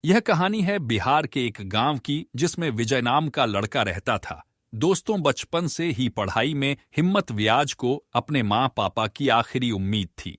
यह कहानी है बिहार के एक गांव की जिसमें विजय नाम का लड़का रहता था। दोस्तों, बचपन से ही पढ़ाई में हिम्मत व्याज को अपने माँ पापा की आखिरी उम्मीद थी।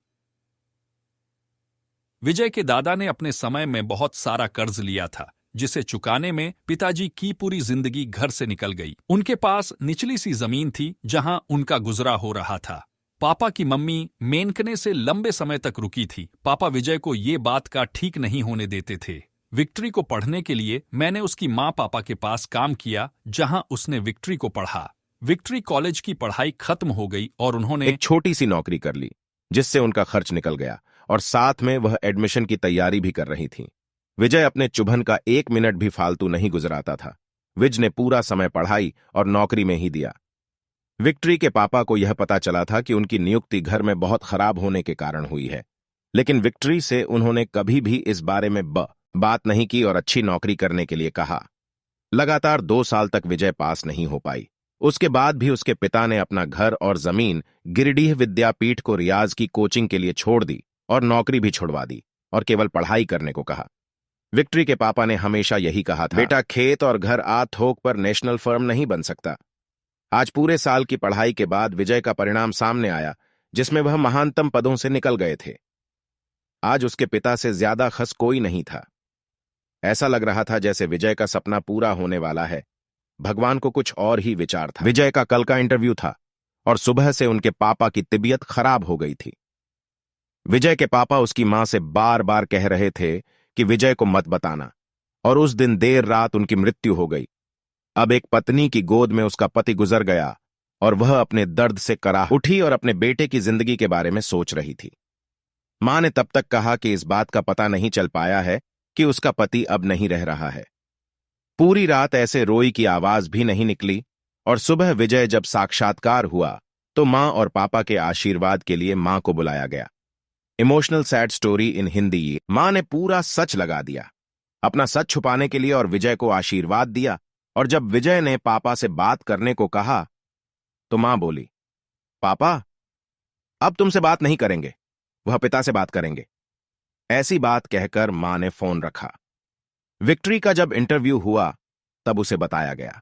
विजय के दादा ने अपने समय में बहुत सारा कर्ज लिया था, जिसे चुकाने में पिताजी की पूरी जिंदगी घर से निकल गई। उनके पास निचली सी जमीन थी जहां उनका गुजरा हो रहा था। पापा की मम्मी मेनकने से लंबे समय तक रुकी थी। पापा विजय को ये बात का ठीक नहीं होने देते थे। विक्ट्री को पढ़ने के लिए मैंने उसकी माँ पापा के पास काम किया, जहां उसने विक्ट्री को पढ़ा। विक्ट्री कॉलेज की पढ़ाई खत्म हो गई और उन्होंने एक छोटी सी नौकरी कर ली, जिससे उनका खर्च निकल गया और साथ में वह एडमिशन की तैयारी भी कर रही थी। विजय अपने चुभन का 1 मिनट भी फालतू नहीं गुजराता था। विज ने पूरा समय पढ़ाई और नौकरी में ही दिया। विक्ट्री के पापा को यह पता चला था कि उनकी नियुक्ति घर में बहुत खराब होने के कारण हुई है, लेकिन विक्ट्री से उन्होंने कभी भी इस बारे में बात नहीं की और अच्छी नौकरी करने के लिए कहा। लगातार 2 साल तक विजय पास नहीं हो पाई। उसके बाद भी उसके पिता ने अपना घर और जमीन गिरिडीह विद्यापीठ को रियाज की कोचिंग के लिए छोड़ दी और नौकरी भी छुड़वा दी और केवल पढ़ाई करने को कहा। विक्ट्री के पापा ने हमेशा यही कहा था, बेटा, खेत और घर आ थोक पर नेशनल फर्म नहीं बन सकता। आज पूरे साल की पढ़ाई के बाद विजय का परिणाम सामने आया, जिसमें वह महानतम पदों से निकल गए थे। आज उसके पिता से ज्यादा खस कोई नहीं था। ऐसा लग रहा था जैसे विजय का सपना पूरा होने वाला है। भगवान को कुछ और ही विचार था। विजय का कल का इंटरव्यू था और सुबह से उनके पापा की तबीयत खराब हो गई थी। विजय के पापा उसकी मां से बार बार कह रहे थे कि विजय को मत बताना, और उस दिन देर रात उनकी मृत्यु हो गई। अब एक पत्नी की गोद में उसका पति गुजर गया और वह अपने दर्द से कराह उठी और अपने बेटे की जिंदगी के बारे में सोच रही थी। मां ने तब तक कहा कि इस बात का पता नहीं चल पाया है कि उसका पति अब नहीं रह रहा है। पूरी रात ऐसे रोई की आवाज भी नहीं निकली और सुबह विजय जब साक्षात्कार हुआ तो मां और पापा के आशीर्वाद के लिए मां को बुलाया गया। Emotional sad story in Hindi. मां ने पूरा सच लगा दिया अपना सच छुपाने के लिए और विजय को आशीर्वाद दिया। और जब विजय ने पापा से बात करने को कहा तो मां बोली, पापा अब तुमसे बात नहीं करेंगे, वह पिता से बात करेंगे। ऐसी बात कहकर मां ने फोन रखा। विक्ट्री का जब इंटरव्यू हुआ तब उसे बताया गया